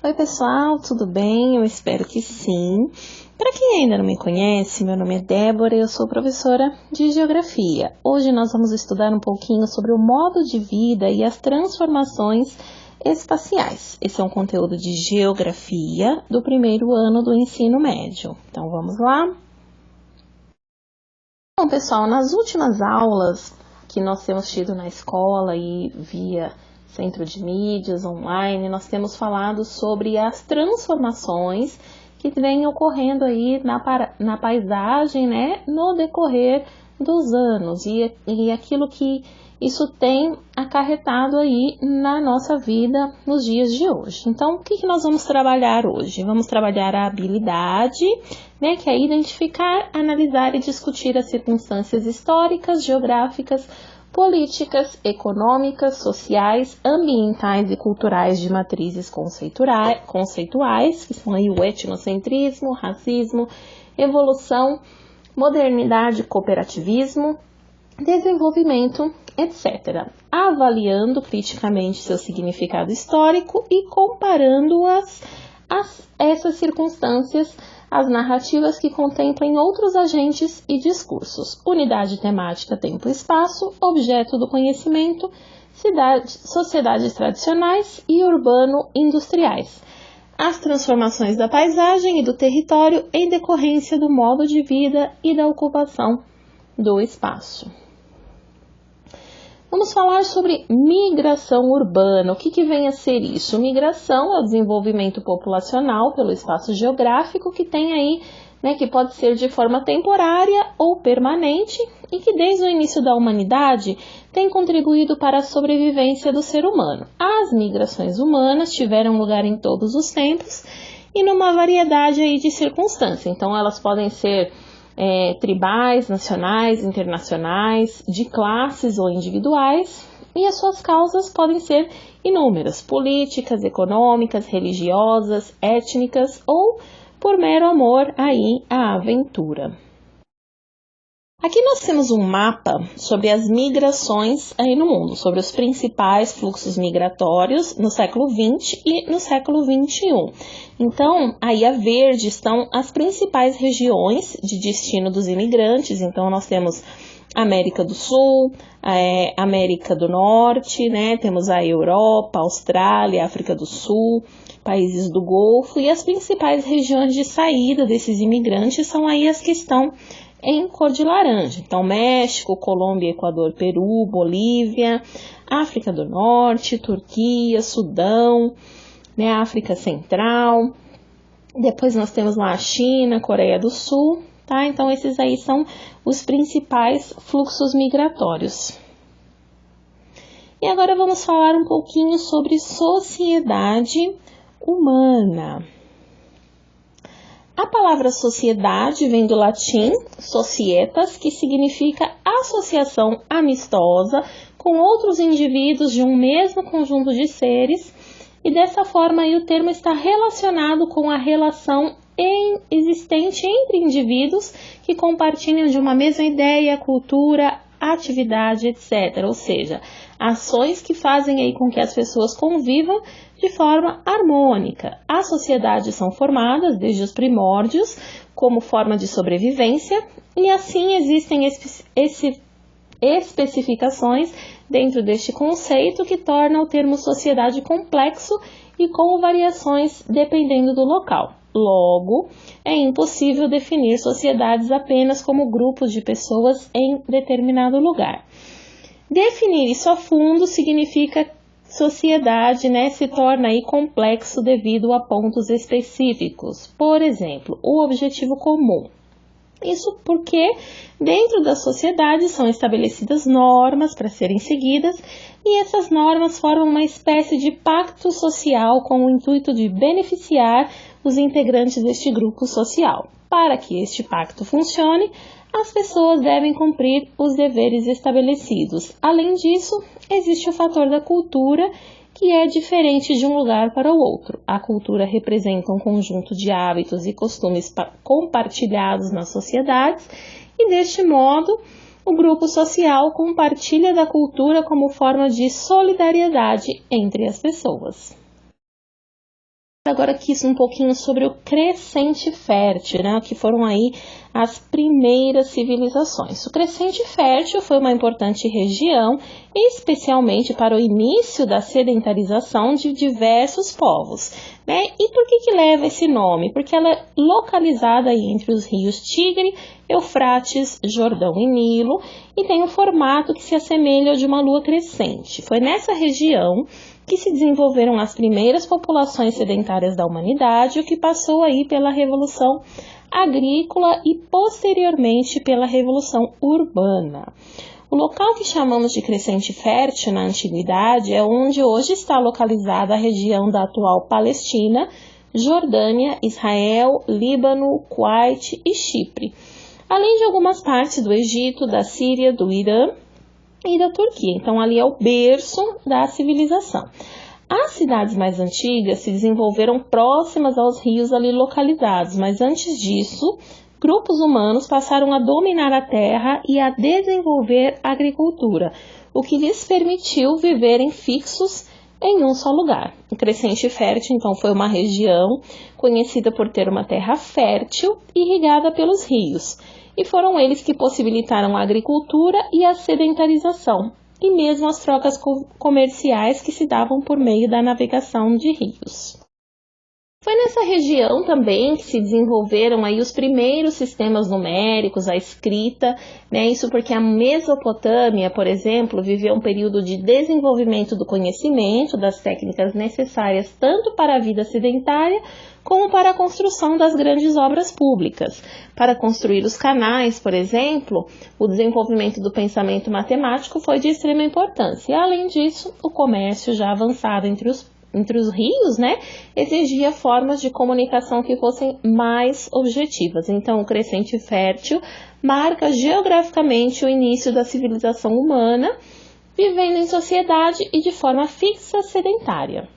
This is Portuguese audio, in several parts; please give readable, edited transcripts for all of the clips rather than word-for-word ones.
Oi pessoal, tudo bem? Eu espero que sim. Para quem ainda não me conhece, meu nome é Débora e eu sou professora de Geografia. Hoje nós vamos estudar um pouquinho sobre o modo de vida e as transformações espaciais. Esse é um conteúdo de Geografia do primeiro ano do ensino médio. Então vamos lá? Bom pessoal, nas últimas aulas que nós temos tido na escola e via Centro de Mídias, online, nós temos falado sobre as transformações que vêm ocorrendo aí na paisagem, né, no decorrer dos anos e aquilo que isso tem acarretado aí na nossa vida nos dias de hoje. Então, o que nós vamos trabalhar hoje? Vamos trabalhar a habilidade, né, que é identificar, analisar e discutir as circunstâncias históricas, geográficas, políticas, econômicas, sociais, ambientais e culturais de matrizes conceituais, que são aí o etnocentrismo, racismo, evolução, modernidade, cooperativismo, desenvolvimento, etc., avaliando criticamente seu significado histórico e comparando-as a essas circunstâncias as narrativas que contemplem outros agentes e discursos, unidade temática, tempo e espaço, objeto do conhecimento, sociedades tradicionais e urbano-industriais, as transformações da paisagem e do território em decorrência do modo de vida e da ocupação do espaço. Vamos falar sobre migração urbana. O que vem a ser isso? Migração é o desenvolvimento populacional pelo espaço geográfico que tem aí, né, que pode ser de forma temporária ou permanente e que desde o início da humanidade tem contribuído para a sobrevivência do ser humano. As migrações humanas tiveram lugar em todos os tempos e numa variedade aí de circunstâncias. Então elas podem ser tribais, nacionais, internacionais, de classes ou individuais, e as suas causas podem ser inúmeras, políticas, econômicas, religiosas, étnicas ou por mero amor aí à aventura. Aqui nós temos um mapa sobre as migrações aí no mundo, sobre os principais fluxos migratórios no século XX e no século XXI. Então, aí a verde estão as principais regiões de destino dos imigrantes. Então, nós temos América do Sul, América do Norte, né? Temos a Europa, Austrália, África do Sul, países do Golfo, e as principais regiões de saída desses imigrantes são aí as que estão em cor de laranja. Então, México, Colômbia, Equador, Peru, Bolívia, África do Norte, Turquia, Sudão, né, África Central. Depois nós temos lá a China, Coreia do Sul, tá? Então, esses aí são os principais fluxos migratórios. E agora vamos falar um pouquinho sobre sociedade humana. A palavra sociedade vem do latim societas, que significa associação amistosa com outros indivíduos de um mesmo conjunto de seres, e dessa forma aí o termo está relacionado com a relação existente entre indivíduos que compartilham de uma mesma ideia, cultura, atividade, etc. Ou seja, ações que fazem aí com que as pessoas convivam de forma harmônica. As sociedades são formadas desde os primórdios como forma de sobrevivência e assim existem especificações dentro deste conceito que torna o termo sociedade complexo e com variações dependendo do local. Logo, é impossível definir sociedades apenas como grupos de pessoas em determinado lugar. Definir isso a fundo significa sociedade, né, se torna aí complexo devido a pontos específicos. Por exemplo, o objetivo comum. Isso porque dentro da sociedade são estabelecidas normas para serem seguidas e essas normas formam uma espécie de pacto social com o intuito de beneficiar os integrantes deste grupo social. Para que este pacto funcione, as pessoas devem cumprir os deveres estabelecidos. Além disso, existe o fator da cultura, que é diferente de um lugar para o outro. A cultura representa um conjunto de hábitos e costumes compartilhados nas sociedades e, deste modo, o grupo social compartilha da cultura como forma de solidariedade entre as pessoas. Agora aqui um pouquinho sobre o Crescente Fértil, né, que foram aí as primeiras civilizações. O Crescente Fértil foi uma importante região, especialmente para o início da sedentarização de diversos povos, né? E por que leva esse nome? Porque ela é localizada aí entre os rios Tigre, Eufrates, Jordão e Nilo, e tem um formato que se assemelha ao de uma lua crescente. Foi nessa região que se desenvolveram as primeiras populações sedentárias da humanidade, o que passou aí pela Revolução Agrícola e posteriormente pela Revolução Urbana. O local que chamamos de Crescente Fértil na Antiguidade é onde hoje está localizada a região da atual Palestina, Jordânia, Israel, Líbano, Kuwait e Chipre, além de algumas partes do Egito, da Síria, do Irã e da Turquia. Então, ali é o berço da civilização. As cidades mais antigas se desenvolveram próximas aos rios ali localizados, mas antes disso, grupos humanos passaram a dominar a terra e a desenvolver a agricultura, o que lhes permitiu viverem fixos em um só lugar. O Crescente Fértil, então, foi uma região conhecida por ter uma terra fértil irrigada pelos rios, e foram eles que possibilitaram a agricultura e a sedentarização, e mesmo as trocas comerciais que se davam por meio da navegação de rios. Foi nessa região também que se desenvolveram aí os primeiros sistemas numéricos, a escrita, né? Isso porque a Mesopotâmia, por exemplo, viveu um período de desenvolvimento do conhecimento, das técnicas necessárias tanto para a vida sedentária como para a construção das grandes obras públicas. Para construir os canais, por exemplo, o desenvolvimento do pensamento matemático foi de extrema importância. E, além disso, o comércio já avançado entre os rios, né, exigia formas de comunicação que fossem mais objetivas. Então, o Crescente Fértil marca geograficamente o início da civilização humana, vivendo em sociedade e de forma fixa sedentária.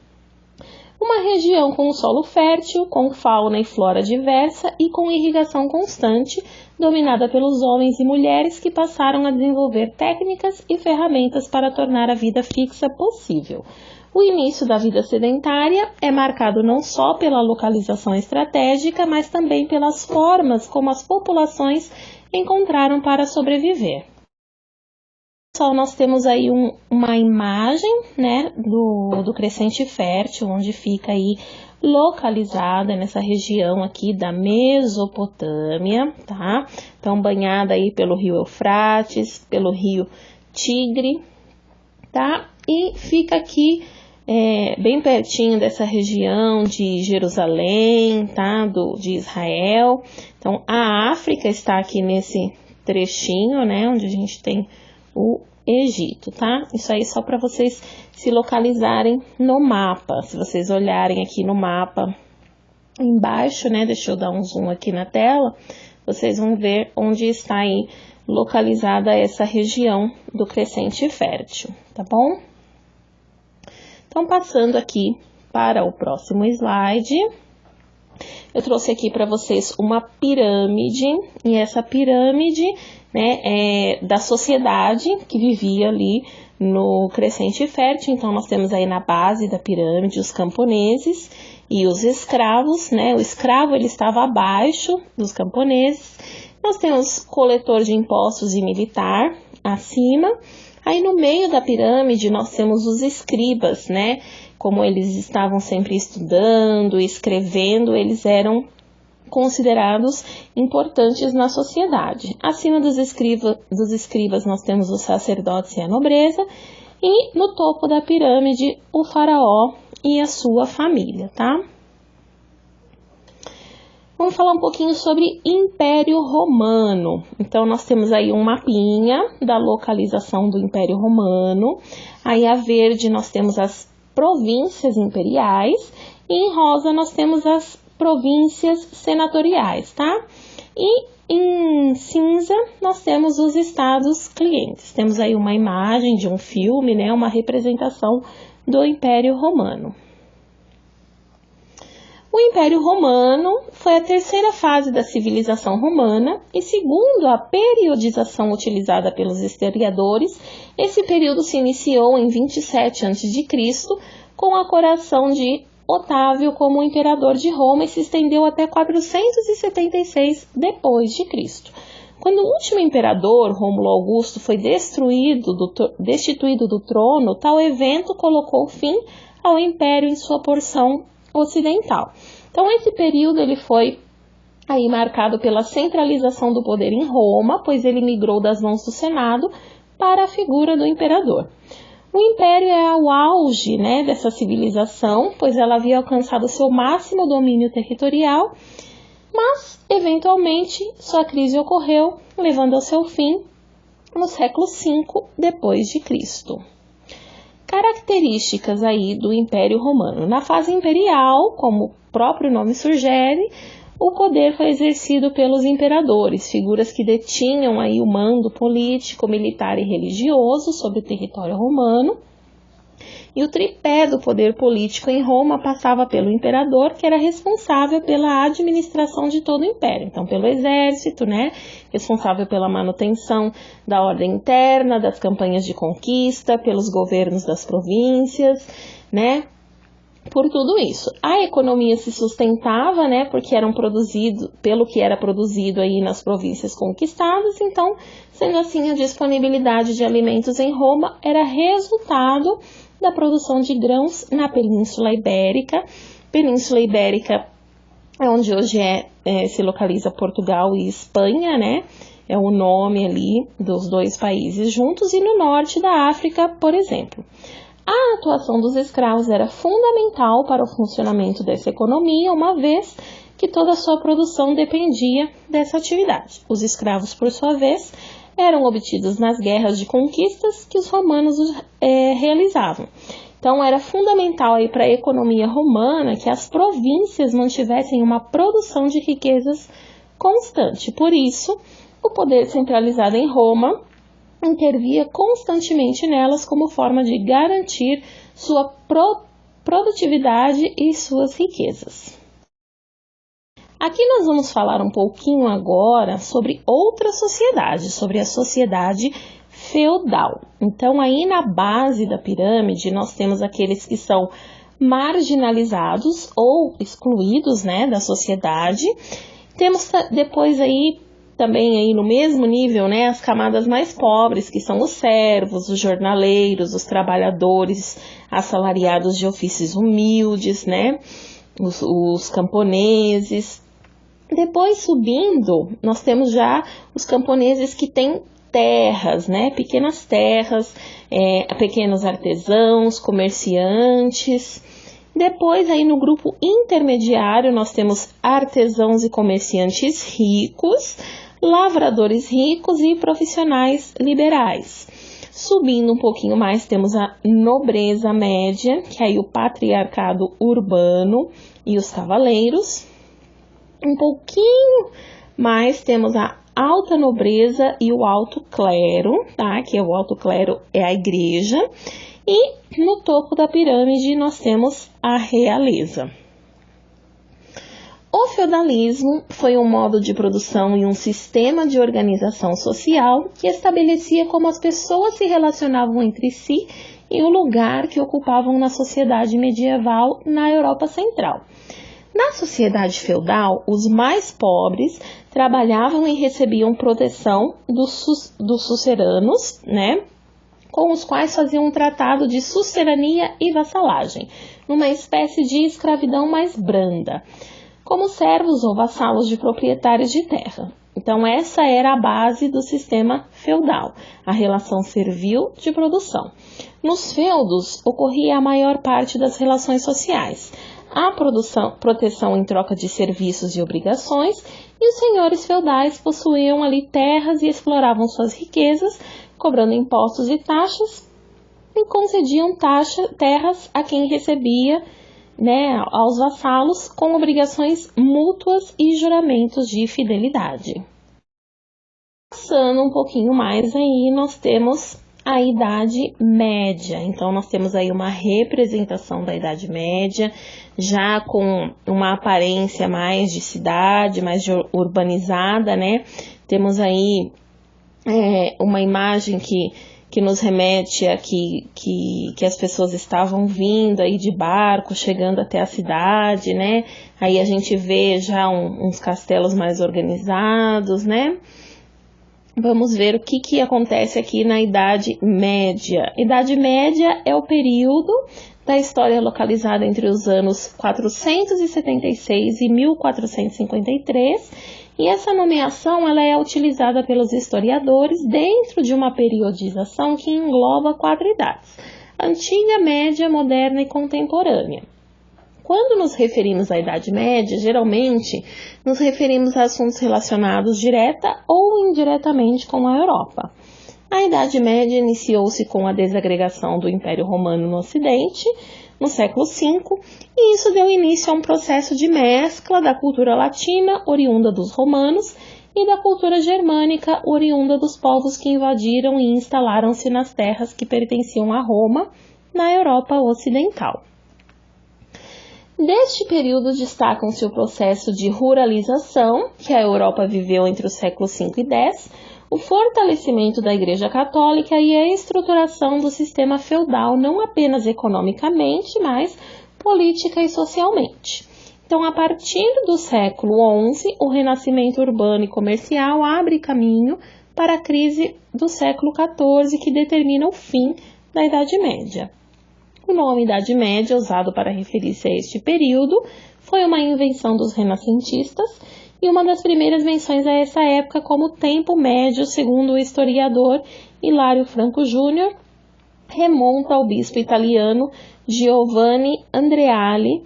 Uma região com solo fértil, com fauna e flora diversa e com irrigação constante, dominada pelos homens e mulheres que passaram a desenvolver técnicas e ferramentas para tornar a vida fixa possível. O início da vida sedentária é marcado não só pela localização estratégica, mas também pelas formas como as populações encontraram para sobreviver. Pessoal, nós temos aí uma imagem, né, do Crescente Fértil, onde fica aí localizada nessa região aqui da Mesopotâmia, tá? Então, banhada aí pelo rio Eufrates, pelo rio Tigre, tá? E fica aqui bem pertinho dessa região de Jerusalém, tá? De Israel. Então, a África está aqui nesse trechinho, né, onde a gente tem o Egito, tá? Isso aí só para vocês se localizarem no mapa. Se vocês olharem aqui no mapa embaixo, né? Deixa eu dar um zoom aqui na tela. Vocês vão ver onde está aí localizada essa região do Crescente Fértil, tá bom? Então, passando aqui para o próximo slide, eu trouxe aqui para vocês uma pirâmide, e essa pirâmide, né, é da sociedade que vivia ali no Crescente Fértil. Então, nós temos aí na base da pirâmide os camponeses e os escravos, né? O escravo, ele estava abaixo dos camponeses. Nós temos coletor de impostos e militar acima. Aí, no meio da pirâmide, nós temos os escribas, né? Como eles estavam sempre estudando, escrevendo, eles eram considerados importantes na sociedade. Acima dos escribas nós temos os sacerdotes e a nobreza, e no topo da pirâmide o faraó e a sua família, tá? Vamos falar um pouquinho sobre Império Romano. Então, nós temos aí um mapinha da localização do Império Romano. Aí, a verde, nós temos as províncias imperiais, e em rosa nós temos as províncias senatoriais, tá? E em cinza nós temos os estados clientes. Temos aí uma imagem de um filme, né? Uma representação do Império Romano. O Império Romano foi a terceira fase da civilização romana e, segundo a periodização utilizada pelos historiadores, esse período se iniciou em 27 a.C., com a coroação de Otávio como imperador de Roma e se estendeu até 476 d.C. Quando o último imperador, Rômulo Augusto, foi destituído do trono, tal evento colocou fim ao império em sua porção ocidental. Então, esse período ele foi aí marcado pela centralização do poder em Roma, pois ele migrou das mãos do Senado para a figura do imperador. O império é ao auge, dessa civilização, pois ela havia alcançado seu máximo domínio territorial, mas, eventualmente, sua crise ocorreu, levando ao seu fim no século V d.C. Características aí do Império Romano. Na fase imperial, como o próprio nome sugere, o poder foi exercido pelos imperadores, figuras que detinham aí o mando político, militar e religioso sobre o território romano. E o tripé do poder político em Roma passava pelo imperador, que era responsável pela administração de todo o império. Então, pelo exército, responsável pela manutenção da ordem interna, das campanhas de conquista, pelos governos das províncias, por tudo isso. A economia se sustentava, porque pelo que era produzido aí nas províncias conquistadas. Então, sendo assim, a disponibilidade de alimentos em Roma era resultado da produção de grãos na Península Ibérica. Península Ibérica é onde hoje se localiza Portugal e Espanha, É o nome ali dos dois países juntos, e no norte da África, por exemplo. A atuação dos escravos era fundamental para o funcionamento dessa economia, uma vez que toda a sua produção dependia dessa atividade. Os escravos, por sua vez, eram obtidos nas guerras de conquistas que os romanos realizavam. Então, era fundamental para a economia romana que as províncias mantivessem uma produção de riquezas constante. Por isso, o poder centralizado em Roma intervia constantemente nelas como forma de garantir sua produtividade e suas riquezas. Aqui nós vamos falar um pouquinho agora sobre outra sociedade, sobre a sociedade feudal. Então, aí na base da pirâmide, nós temos aqueles que são marginalizados ou excluídos, da sociedade. Temos depois aí, também aí no mesmo nível, as camadas mais pobres, que são os servos, os jornaleiros, os trabalhadores assalariados de ofícios humildes, os camponeses. Depois, subindo, nós temos já os camponeses que têm terras, pequenas terras, pequenos artesãos, comerciantes. Depois, aí no grupo intermediário, nós temos artesãos e comerciantes ricos, lavradores ricos e profissionais liberais. Subindo um pouquinho mais, temos a nobreza média, que é aí o patriarcado urbano e os cavaleiros. Um pouquinho mais temos a alta nobreza e o alto clero, que é o alto clero é a igreja. E no topo da pirâmide nós temos a realeza. O feudalismo foi um modo de produção e um sistema de organização social que estabelecia como as pessoas se relacionavam entre si e o lugar que ocupavam na sociedade medieval na Europa Central. Na sociedade feudal, os mais pobres trabalhavam e recebiam proteção dos suzeranos, com os quais faziam um tratado de suzerania e vassalagem, numa espécie de escravidão mais branda, como servos ou vassalos de proprietários de terra. Então, essa era a base do sistema feudal, a relação servil de produção. Nos feudos, ocorria a maior parte das relações sociais, a proteção em troca de serviços e obrigações, e os senhores feudais possuíam ali terras e exploravam suas riquezas, cobrando impostos e taxas, e concediam terras a quem recebia, aos vassalos, com obrigações mútuas e juramentos de fidelidade. Passando um pouquinho mais aí, nós temos a Idade Média. Então, nós temos aí uma representação da Idade Média, já com uma aparência mais de cidade, mais urbanizada, Temos aí uma imagem que que nos remete a que as pessoas estavam vindo aí de barco, chegando até a cidade, né? Aí a gente vê já uns castelos mais organizados, né? Vamos ver o que acontece aqui na Idade Média. Idade Média é o período da história localizada entre os anos 476 e 1453, e essa nomeação ela é utilizada pelos historiadores dentro de uma periodização que engloba 4 idades: antiga, média, moderna e contemporânea. Quando nos referimos à Idade Média, geralmente nos referimos a assuntos relacionados direta ou indiretamente com a Europa. A Idade Média iniciou-se com a desagregação do Império Romano no Ocidente, no século V, e isso deu início a um processo de mescla da cultura latina, oriunda dos romanos, e da cultura germânica, oriunda dos povos que invadiram e instalaram-se nas terras que pertenciam a Roma, na Europa Ocidental. Deste período destacam-se o processo de ruralização, que a Europa viveu entre os séculos V e X, o fortalecimento da Igreja Católica e a estruturação do sistema feudal, não apenas economicamente, mas política e socialmente. Então, a partir do século XI, o renascimento urbano e comercial abre caminho para a crise do século XIV, que determina o fim da Idade Média. O nome Idade Média, usado para referir-se a este período, foi uma invenção dos renascentistas, e uma das primeiras menções a essa época como tempo médio, segundo o historiador Hilário Franco Júnior, remonta ao bispo italiano Giovanni Andreali,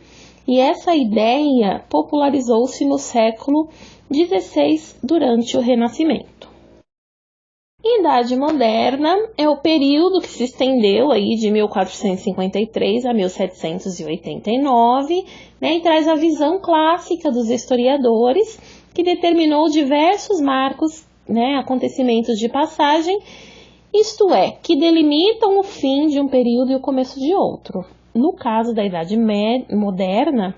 e essa ideia popularizou-se no século XVI durante o Renascimento. Idade Moderna é o período que se estendeu aí de 1453 a 1789, né, e traz a visão clássica dos historiadores, que determinou diversos marcos, né, acontecimentos de passagem, isto é, que delimitam o fim de um período e o começo de outro. No caso da Idade Moderna,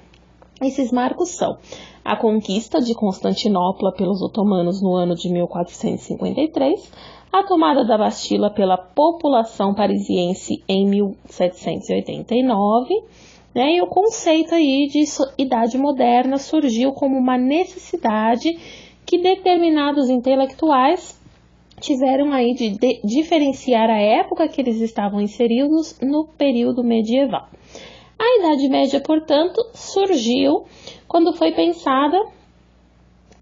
esses marcos são a conquista de Constantinopla pelos otomanos no ano de 1453, a tomada da Bastila pela população parisiense em 1789, né, e o conceito aí de Idade Moderna surgiu como uma necessidade que determinados intelectuais tiveram aí de diferenciar a época que eles estavam inseridos no período medieval. A Idade Média, portanto, surgiu quando foi pensada,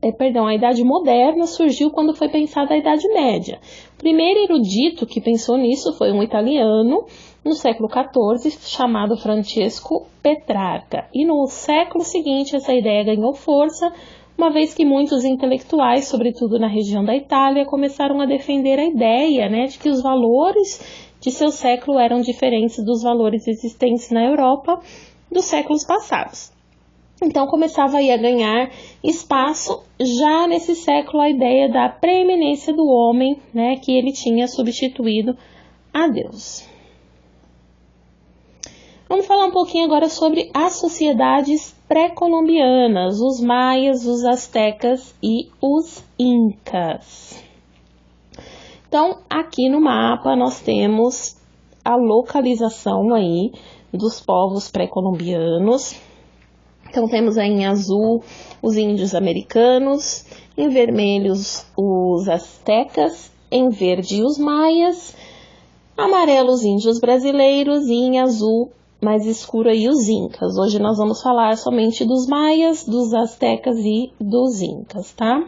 a Idade Moderna surgiu quando foi pensada a Idade Média. O primeiro erudito que pensou nisso foi um italiano no século XIV, chamado Francesco Petrarca. E no século seguinte essa ideia ganhou força, uma vez que muitos intelectuais, sobretudo na região da Itália, começaram a defender a ideia, né, de que os valores de seu século eram diferentes dos valores existentes na Europa dos séculos passados. Então começava aí a ganhar espaço já nesse século a ideia da preeminência do homem, né, que ele tinha substituído a Deus. Vamos falar um pouquinho agora sobre as sociedades pré-colombianas, os maias, os astecas e os incas. Então, aqui no mapa nós temos a localização aí dos povos pré-colombianos. Então, temos aí em azul os índios americanos, em vermelho os astecas, em verde os maias, amarelo os índios brasileiros e em azul mais escuro aí os incas. Hoje nós vamos falar somente dos maias, dos astecas e dos incas, tá?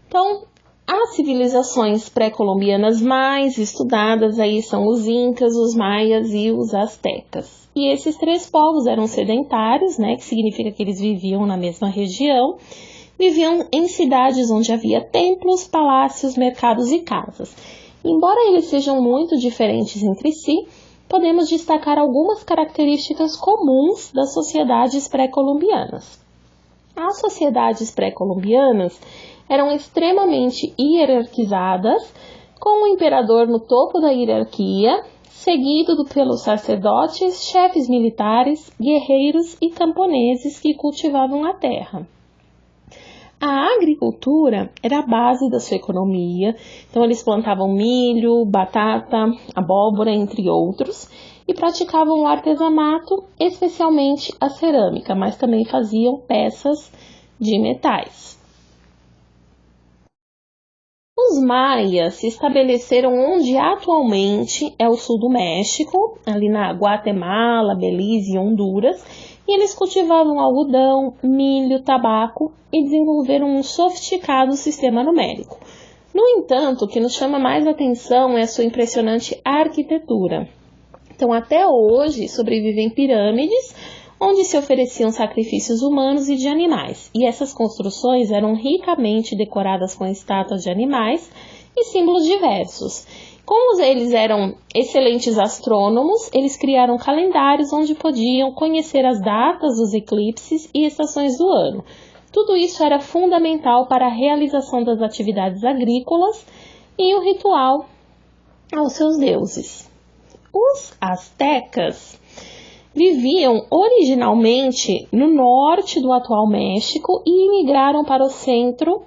Então, as civilizações pré-colombianas mais estudadas aí são os incas, os maias e os astecas. E esses três povos eram sedentários, né, que significa que eles viviam na mesma região, viviam em cidades onde havia templos, palácios, mercados e casas. Embora eles sejam muito diferentes entre si, podemos destacar algumas características comuns das sociedades pré-colombianas. As sociedades pré-colombianas eram extremamente hierarquizadas, com o imperador no topo da hierarquia, seguido pelos sacerdotes, chefes militares, guerreiros e camponeses que cultivavam a terra. A agricultura era a base da sua economia, então eles plantavam milho, batata, abóbora, entre outros, e praticavam o artesanato, especialmente a cerâmica, mas também faziam peças de metais. Os maias se estabeleceram onde atualmente é o sul do México, ali na Guatemala, Belize e Honduras, e eles cultivavam algodão, milho, tabaco e desenvolveram um sofisticado sistema numérico. No entanto, o que nos chama mais atenção é a sua impressionante arquitetura. Então, até hoje, sobrevivem pirâmides, onde se ofereciam sacrifícios humanos e de animais, e essas construções eram ricamente decoradas com estátuas de animais e símbolos diversos. Como eles eram excelentes astrônomos, eles criaram calendários onde podiam conhecer as datas dos eclipses e estações do ano. Tudo isso era fundamental para a realização das atividades agrícolas e o ritual aos seus deuses. Os astecas viviam originalmente no norte do atual México e imigraram para o centro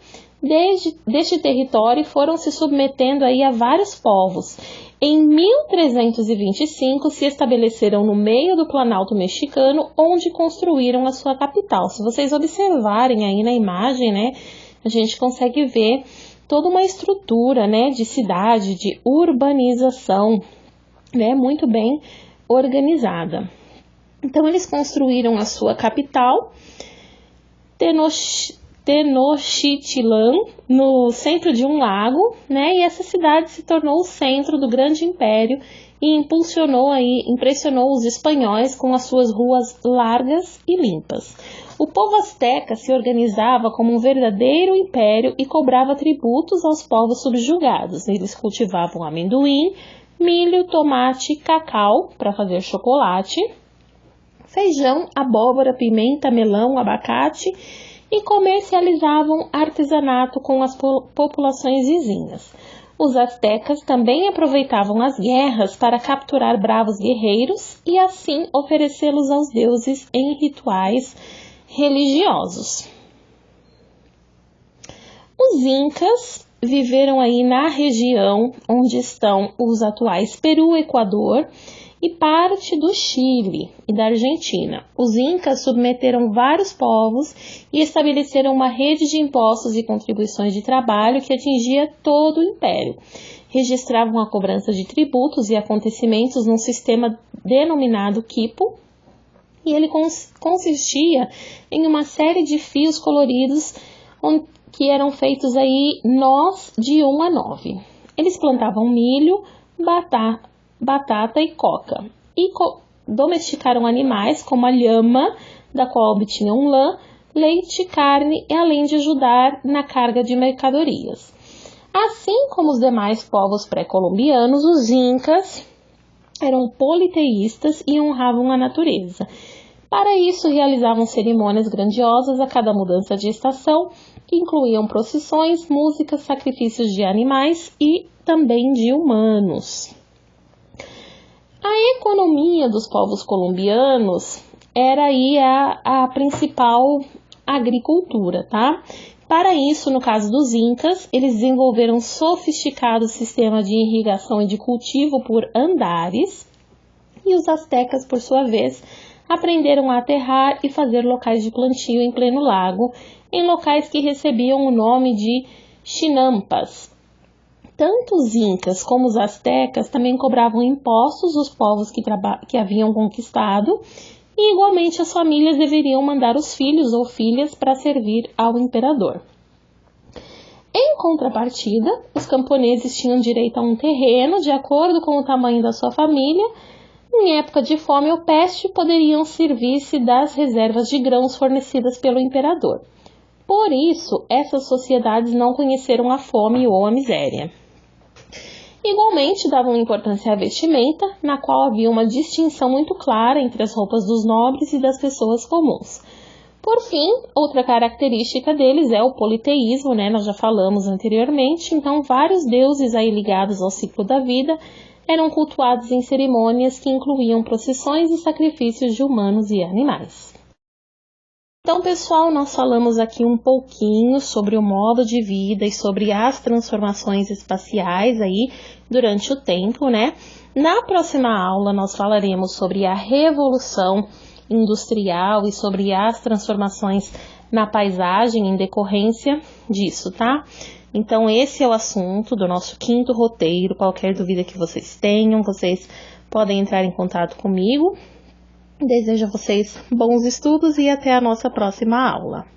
deste território e foram se submetendo aí a vários povos. Em 1325 se estabeleceram no meio do Planalto mexicano, onde construíram a sua capital. Se vocês observarem aí na imagem, né, a gente consegue ver toda uma estrutura, né, de cidade, de urbanização, né, muito bem organizada. Então, eles construíram a sua capital, Tenochtitlan, no centro de um lago, né? E essa cidade se tornou o centro do grande império e impressionou os espanhóis com as suas ruas largas e limpas. O povo asteca se organizava como um verdadeiro império e cobrava tributos aos povos subjugados. Eles cultivavam amendoim, milho, tomate, cacau para fazer chocolate, feijão, abóbora, pimenta, melão, abacate e comercializavam artesanato com as populações vizinhas. Os astecas também aproveitavam as guerras para capturar bravos guerreiros e assim oferecê-los aos deuses em rituais religiosos. Os incas viveram aí na região onde estão os atuais Peru, Equador e parte do Chile e da Argentina. Os incas submeteram vários povos e estabeleceram uma rede de impostos e contribuições de trabalho que atingia todo o império. Registravam a cobrança de tributos e acontecimentos num sistema denominado quipu, e ele consistia em uma série de fios coloridos que eram feitos aí nós de 1 a 9. Eles plantavam milho, batata e coca, e domesticaram animais como a lhama, da qual obtinham lã, leite, carne, e além de ajudar na carga de mercadorias. Assim como os demais povos pré-colombianos, os incas eram politeístas e honravam a natureza. Para isso, realizavam cerimônias grandiosas a cada mudança de estação, que incluíam procissões, músicas, sacrifícios de animais e também de humanos. A economia dos povos colombianos era aí a principal agricultura, tá? Para isso, no caso dos incas, eles desenvolveram um sofisticado sistema de irrigação e de cultivo por andares, e os astecas, por sua vez, aprenderam a aterrar e fazer locais de plantio em pleno lago, em locais que recebiam o nome de chinampas. Tanto os incas como os astecas também cobravam impostos dos povos que haviam conquistado, e igualmente as famílias deveriam mandar os filhos ou filhas para servir ao imperador. Em contrapartida, os camponeses tinham direito a um terreno de acordo com o tamanho da sua família. Em época de fome ou peste, poderiam servir-se das reservas de grãos fornecidas pelo imperador. Por isso, essas sociedades não conheceram a fome ou a miséria. Igualmente, davam importância à vestimenta, na qual havia uma distinção muito clara entre as roupas dos nobres e das pessoas comuns. Por fim, outra característica deles é o politeísmo, né? Nós já falamos anteriormente, então vários deuses aí ligados ao ciclo da vida eram cultuados em cerimônias que incluíam procissões e sacrifícios de humanos e animais. Então, pessoal, nós falamos aqui um pouquinho sobre o modo de vida e sobre as transformações espaciais aí durante o tempo, né? Na próxima aula, nós falaremos sobre a revolução industrial e sobre as transformações na paisagem em decorrência disso, tá? Então, esse é o assunto do nosso 5º roteiro. Qualquer dúvida que vocês tenham, vocês podem entrar em contato comigo. Desejo a vocês bons estudos e até a nossa próxima aula.